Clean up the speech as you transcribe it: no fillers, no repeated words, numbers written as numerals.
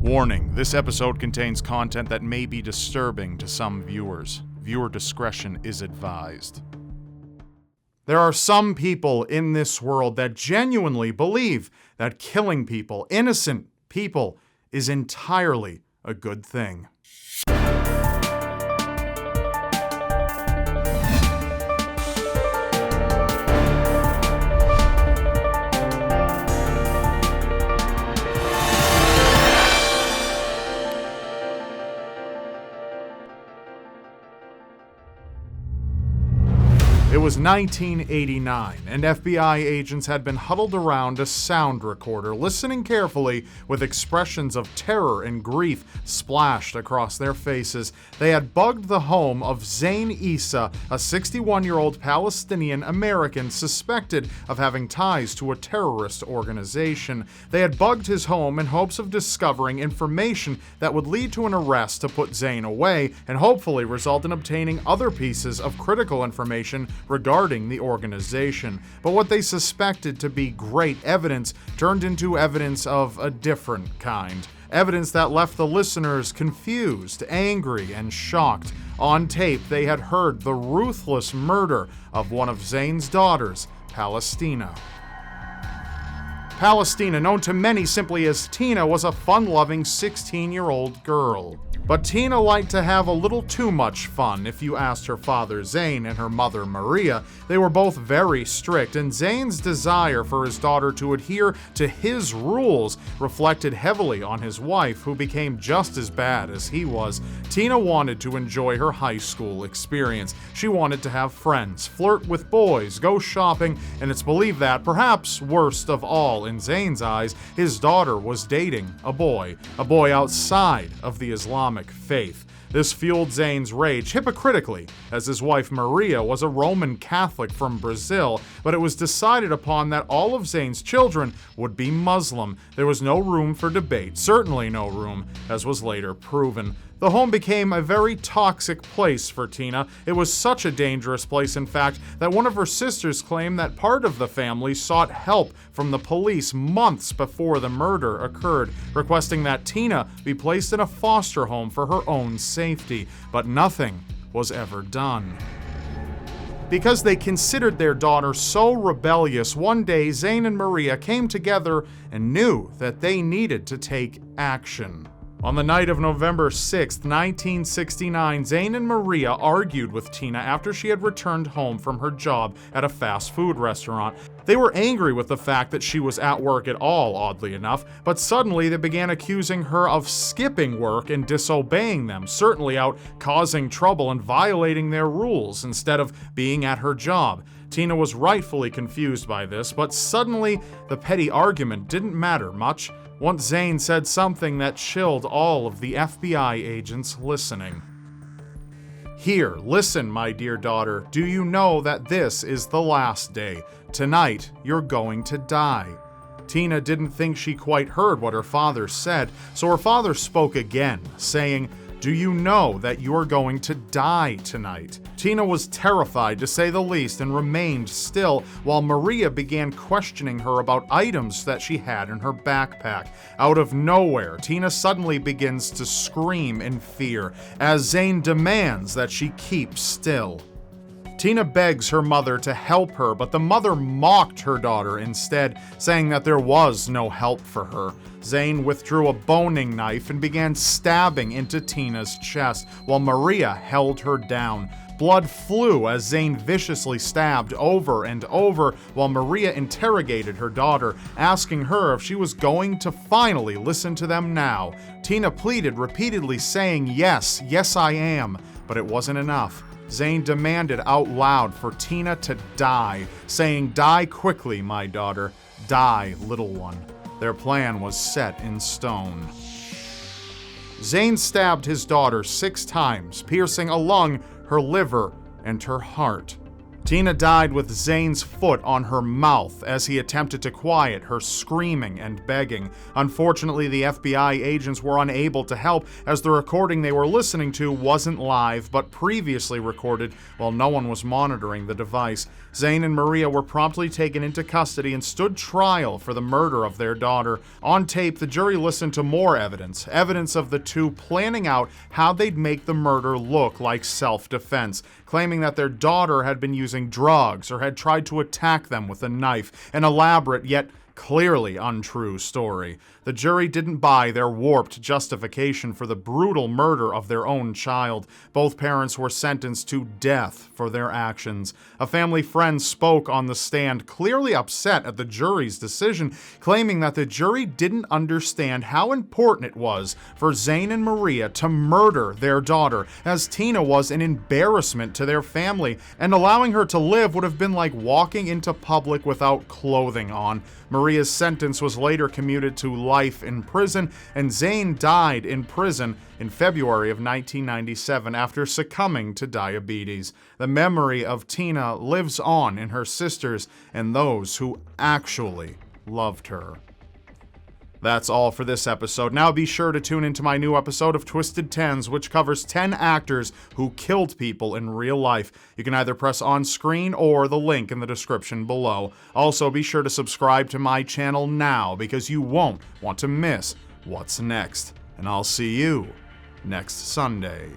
Warning, this episode contains content that may be disturbing to some viewers. Viewer discretion is advised. There are some people in this world that genuinely believe that killing people, innocent people, is entirely a good thing. It was 1989, and FBI agents had been huddled around a sound recorder, listening carefully with expressions of terror and grief splashed across their faces. They had bugged the home of Zain Issa, a 61-year-old Palestinian American suspected of having ties to a terrorist organization. They had bugged his home in hopes of discovering information that would lead to an arrest to put Zain away and hopefully result in obtaining other pieces of critical information regarding the organization. But what they suspected to be great evidence turned into evidence of a different kind. Evidence that left the listeners confused, angry, and shocked. On tape, they had heard the ruthless murder of one of Zain's daughters, Palestina. Palestina, known to many simply as Tina, was a fun-loving 16-year-old girl. But Tina liked to have a little too much fun. If you asked her father Zain and her mother Maria, they were both very strict, and Zain's desire for his daughter to adhere to his rules reflected heavily on his wife, who became just as bad as he was. Tina wanted to enjoy her high school experience. She wanted to have friends, flirt with boys, go shopping, and it's believed that, perhaps worst of all in Zain's eyes, his daughter was dating a boy outside of the Islamic faith. This fueled Zain's rage hypocritically, as his wife Maria was a Roman Catholic from Brazil, but it was decided upon that all of Zain's children would be Muslim. There was no room for debate, certainly no room, as was later proven. The home became a very toxic place for Tina. It was such a dangerous place, in fact, that one of her sisters claimed that part of the family sought help from the police months before the murder occurred, requesting that Tina be placed in a foster home for her own safety. But nothing was ever done. Because they considered their daughter so rebellious, one day Zain and Maria came together and knew that they needed to take action. On the night of November 6, 1969, Zain and Maria argued with Tina after she had returned home from her job at a fast food restaurant. They were angry with the fact that she was at work at all, oddly enough, but suddenly they began accusing her of skipping work and disobeying them, certainly out causing trouble and violating their rules instead of being at her job. Tina was rightfully confused by this, but suddenly the petty argument didn't matter much once Zain said something that chilled all of the FBI agents listening. "Here, listen, my dear daughter. Do you know that this is the last day? Tonight, you're going to die." Tina didn't think she quite heard what her father said, so her father spoke again, saying, "Do you know that you're going to die tonight?" Tina was terrified, to say the least, and remained still, while Maria began questioning her about items that she had in her backpack. Out of nowhere, Tina suddenly begins to scream in fear, as Zain demands that she keep still. Tina begs her mother to help her, but the mother mocked her daughter instead, saying that there was no help for her. Zain withdrew a boning knife and began stabbing into Tina's chest, while Maria held her down. Blood flew as Zain viciously stabbed over and over, while Maria interrogated her daughter, asking her if she was going to finally listen to them now. Tina pleaded repeatedly, saying, "Yes, yes I am," but it wasn't enough. Zain demanded out loud for Tina to die, saying, "Die quickly, my daughter. Die, little one." Their plan was set in stone. Zain stabbed his daughter 6 times, piercing a lung, her liver, and her heart. Tina died with Zane's foot on her mouth as he attempted to quiet her screaming and begging. Unfortunately, the FBI agents were unable to help as the recording they were listening to wasn't live but previously recorded while no one was monitoring the device. Zane and Maria were promptly taken into custody and stood trial for the murder of their daughter. On tape, the jury listened to more evidence of the two planning out how they'd make the murder look like self-defense, claiming that their daughter had been using drugs or had tried to attack them with a knife, an elaborate yet clearly untrue story. The jury didn't buy their warped justification for the brutal murder of their own child. Both parents were sentenced to death for their actions. A family friend spoke on the stand, clearly upset at the jury's decision, claiming that the jury didn't understand how important it was for Zane and Maria to murder their daughter, as Tina was an embarrassment to their family, and allowing her to live would have been like walking into public without clothing on. Maria's sentence was later commuted to life in prison, and Zane died in prison in February of 1997 after succumbing to diabetes. The memory of Tina lives on in her sisters and those who actually loved her. That's all for this episode. Now be sure to tune into my new episode of Twisted Tens, which covers 10 actors who killed people in real life. You can either press on screen or the link in the description below. Also, be sure to subscribe to my channel now because you won't want to miss what's next. And I'll see you next Sunday.